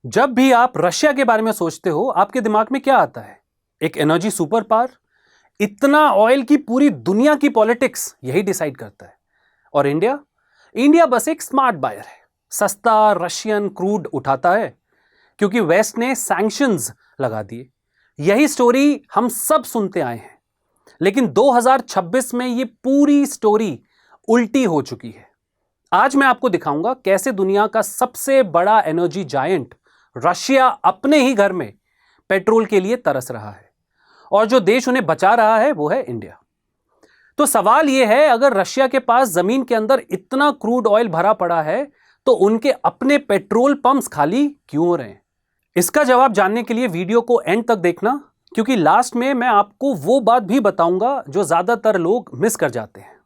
जब भी आप रशिया के बारे में सोचते हो आपके दिमाग में क्या आता है? एक एनर्जी सुपर पावर, इतना ऑयल की पूरी दुनिया की पॉलिटिक्स यही डिसाइड करता है। और इंडिया इंडिया बस एक स्मार्ट बायर है, सस्ता रशियन क्रूड उठाता है क्योंकि वेस्ट ने सैंक्शंस लगा दिए। यही स्टोरी हम सब सुनते आए हैं, लेकिन 2026 में ये पूरी स्टोरी उल्टी हो चुकी है। आज मैं आपको दिखाऊंगा कैसे दुनिया का सबसे बड़ा एनर्जी जायंट रशिया अपने ही घर में पेट्रोल के लिए तरस रहा है, और जो देश उन्हें बचा रहा है वो है इंडिया। तो सवाल यह है, अगर रशिया के पास जमीन के अंदर इतना क्रूड ऑयल भरा पड़ा है तो उनके अपने पेट्रोल पंप्स खाली क्यों हो रहे हैं? इसका जवाब जानने के लिए वीडियो को एंड तक देखना, क्योंकि लास्ट में मैं आपको वो बात भी बताऊंगा जो ज्यादातर लोग मिस कर जाते हैं।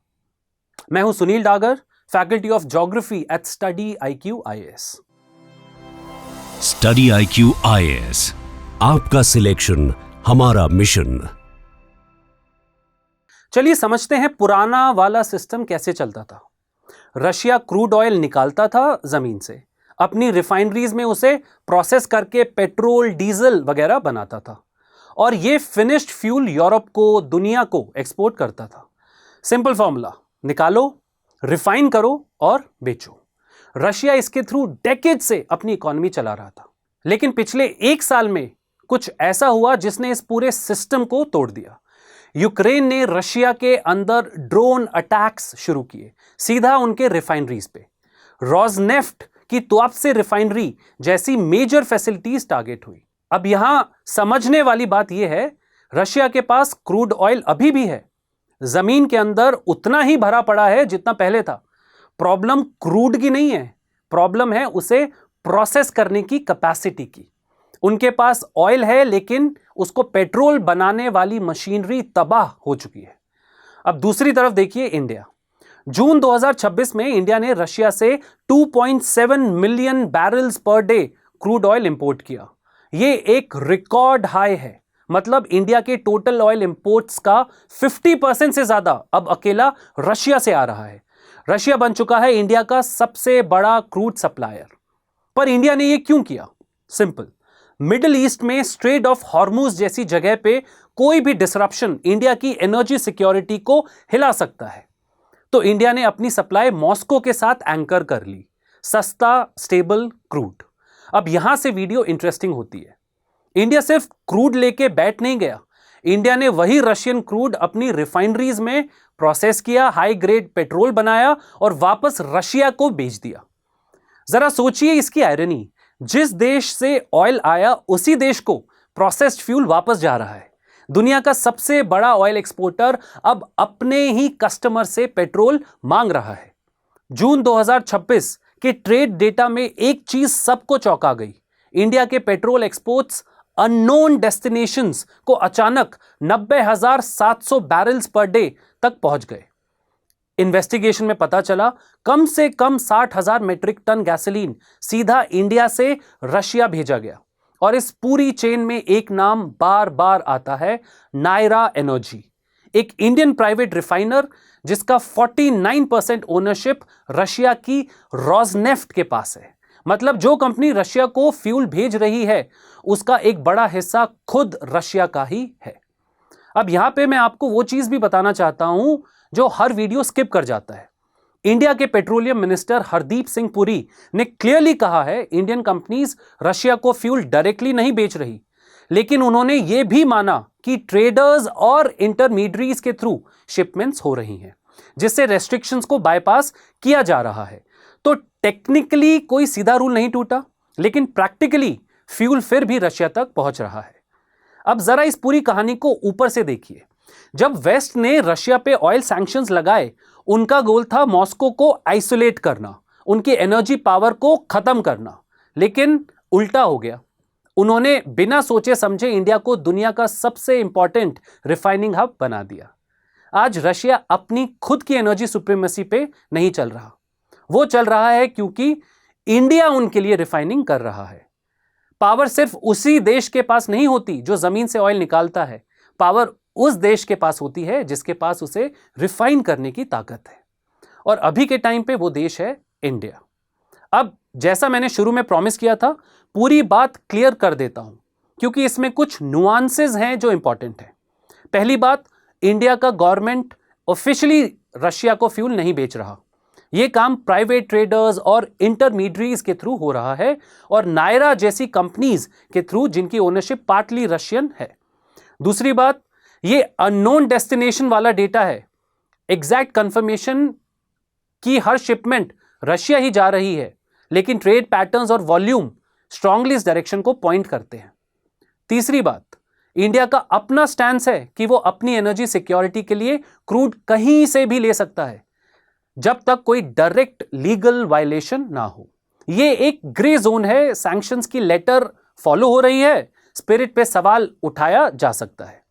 मैं हूं Sunil Dagar, faculty of geography at study IQ IAS। Study IQ IAS, आपका सिलेक्शन हमारा मिशन। चलिए समझते हैं पुराना वाला सिस्टम कैसे चलता था। रशिया क्रूड ऑयल निकालता था जमीन से, अपनी रिफाइनरीज में उसे प्रोसेस करके पेट्रोल डीजल वगैरह बनाता था, और ये फिनिश्ड फ्यूल यूरोप को, दुनिया को एक्सपोर्ट करता था। सिंपल फॉर्मूला, निकालो, रिफाइन करो और बेचो। रशिया इसके थ्रू डेकेड से अपनी इकोनॉमी चला रहा था। लेकिन पिछले एक साल में कुछ ऐसा हुआ जिसने इस पूरे सिस्टम को तोड़ दिया। यूक्रेन ने रशिया के अंदर ड्रोन अटैक्स शुरू किए, सीधा उनके रिफाइनरीज पे। रोजनेफ्ट की तुआप्से रिफाइनरी जैसी मेजर फैसिलिटीज टारगेट हुई। अब यहां समझने वाली बात यह है, रशिया के पास क्रूड ऑयल अभी भी है, जमीन के अंदर उतना ही भरा पड़ा है जितना पहले था। प्रॉब्लम क्रूड की नहीं है, प्रॉब्लम है उसे प्रोसेस करने की कैपेसिटी की। उनके पास ऑयल है, लेकिन उसको पेट्रोल बनाने वाली मशीनरी तबाह हो चुकी है। अब दूसरी तरफ देखिए इंडिया। जून 2026 में इंडिया ने रशिया से 2.7 million barrels per day crude oil import किया। यह एक रिकॉर्ड हाई है। मतलब इंडिया के टोटल ऑयल इंपोर्ट्स का 50% से ज्यादा अब अकेला रशिया से आ रहा है। रशिया बन चुका है इंडिया का सबसे बड़ा क्रूड सप्लायर। पर इंडिया ने यह क्यों किया? सिंपल, मिडिल ईस्ट में स्ट्रेट ऑफ हॉर्मुज जैसी जगह पे कोई भी डिसरप्शन इंडिया की एनर्जी सिक्योरिटी को हिला सकता है। तो इंडिया ने अपनी सप्लाई मॉस्को के साथ एंकर कर ली, सस्ता स्टेबल क्रूड। अब यहां से वीडियो इंटरेस्टिंग होती है। इंडिया सिर्फ क्रूड लेके बैठ नहीं गया, इंडिया ने वही रशियन क्रूड अपनी रिफाइनरीज में प्रोसेस किया, हाई ग्रेड पेट्रोल बनाया और वापस रशिया को बेच दिया। जरा सोचिए इसकी आयरनी, जिस देश से ऑयल आया उसी देश को प्रोसेस्ड फ्यूल वापस जा रहा है। दुनिया का सबसे बड़ा ऑयल एक्सपोर्टर अब अपने ही कस्टमर से पेट्रोल मांग रहा है। जून 2026 के ट्रेड डेटा में एक चीज सबको चौंका गई, इंडिया के पेट्रोल एक्सपोर्ट्स अननोन डेस्टिनेशंस को अचानक 90,700 बैरल्स पर डे तक पहुंच गए। इन्वेस्टिगेशन में पता चला कम से कम 60,000 मीट्रिक टन गैसोलीन सीधा इंडिया से रशिया भेजा गया। और इस पूरी चेन में एक नाम बार बार आता है, नायरा एनर्जी, एक इंडियन प्राइवेट रिफाइनर जिसका 49% ओनरशिप रशिया की रोजनेफ्ट के पास है। मतलब जो कंपनी रशिया को फ्यूल भेज रही है उसका एक बड़ा हिस्सा खुद रशिया का ही है। अब यहां पे मैं आपको वो चीज भी बताना चाहता हूं जो हर वीडियो स्किप कर जाता है। इंडिया के पेट्रोलियम मिनिस्टर हरदीप सिंह पुरी ने क्लियरली कहा है, इंडियन कंपनीज रशिया को फ्यूल डायरेक्टली नहीं बेच रही, लेकिन उन्होंने यह भी माना कि ट्रेडर्स और इंटरमीडियरीज के थ्रू शिपमेंट्स हो रही हैं, जिससे रेस्ट्रिक्शंस को बाईपास किया जा रहा है। तो टेक्निकली कोई सीधा रूल नहीं टूटा, लेकिन प्रैक्टिकली फ्यूल फिर भी रशिया तक पहुंच रहा है। अब जरा इस पूरी कहानी को ऊपर से देखिए। जब वेस्ट ने रशिया पे ऑयल सैंक्शंस लगाए, उनका गोल था मॉस्को को आइसोलेट करना, उनकी एनर्जी पावर को खत्म करना। लेकिन उल्टा हो गया। उन्होंने बिना सोचे समझे इंडिया को दुनिया का सबसे इंपॉर्टेंट रिफाइनिंग हब बना दिया। आज रशिया अपनी खुद की एनर्जी सुप्रीमेसी पे नहीं चल रहा, वो चल रहा है क्योंकि इंडिया उनके लिए रिफाइनिंग कर रहा है। पावर सिर्फ उसी देश के पास नहीं होती जो जमीन से ऑयल निकालता है, पावर उस देश के पास होती है जिसके पास उसे रिफाइन करने की ताकत है। और अभी के टाइम पे वो देश है इंडिया। अब जैसा मैंने शुरू में प्रॉमिस किया था, पूरी बात क्लियर कर देता हूं, क्योंकि इसमें कुछ नुआंसेस हैं जो इंपॉर्टेंट है। पहली बात, इंडिया का गवर्नमेंट ऑफिशियली रशिया को फ्यूल नहीं बेच रहा। यह काम प्राइवेट ट्रेडर्स और इंटरमीडियरीज के थ्रू हो रहा है, और नायरा जैसी कंपनीज के थ्रू जिनकी ओनरशिप पार्टली रशियन है। दूसरी बात, यह अननोन डेस्टिनेशन वाला डेटा है। एग्जैक्ट कंफर्मेशन की हर शिपमेंट रशिया ही जा रही है, लेकिन ट्रेड पैटर्न्स और वॉल्यूम स्ट्रांगली इस डायरेक्शन को पॉइंट करते हैं। तीसरी बात, इंडिया का अपना स्टैंस है कि वो अपनी एनर्जी सिक्योरिटी के लिए क्रूड कहीं से भी ले सकता है, जब तक कोई डायरेक्ट लीगल वायलेशन ना हो। ये एक ग्रे जोन है, सैंक्शंस की लेटर फॉलो हो रही है, स्पिरिट पे सवाल उठाया जा सकता है।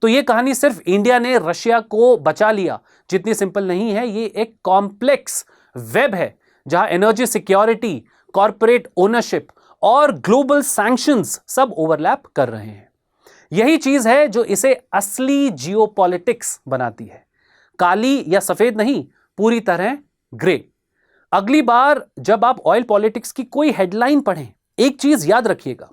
तो ये कहानी सिर्फ इंडिया ने रशिया को बचा लिया जितनी सिंपल नहीं है। ये एक कॉम्प्लेक्स वेब है जहां एनर्जी सिक्योरिटी, कॉर्पोरेट ओनरशिप और ग्लोबल सैंक्शंस सब ओवरलैप कर रहे हैं। यही चीज है जो इसे असली जियोपॉलिटिक्स बनाती है। काली या सफेद नहीं, पूरी तरह ग्रे। अगली बार जब आप ऑयल पॉलिटिक्स की कोई हेडलाइन पढ़ें, एक चीज याद रखिएगा,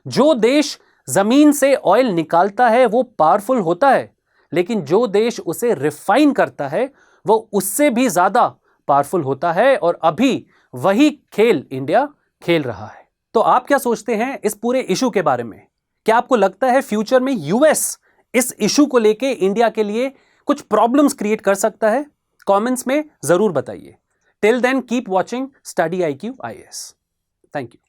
जो देश जमीन से ऑयल निकालता है वो पावरफुल होता है, लेकिन जो देश उसे रिफाइन करता है वो उससे भी ज्यादा पावरफुल होता है, और अभी वही खेल इंडिया खेल रहा है। तो आप क्या सोचते हैं इस पूरे इशू के बारे में? क्या आपको लगता है फ्यूचर में यूएस इस इशू को लेके इंडिया के लिए कुछ प्रॉब्लम्स क्रिएट कर सकता है? कमेंट्स में जरूर बताइए। Till then keep watching study IQ IAS। Thank you.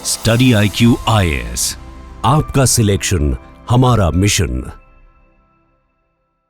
Study IQ IAS, आपका सिलेक्शन हमारा मिशन।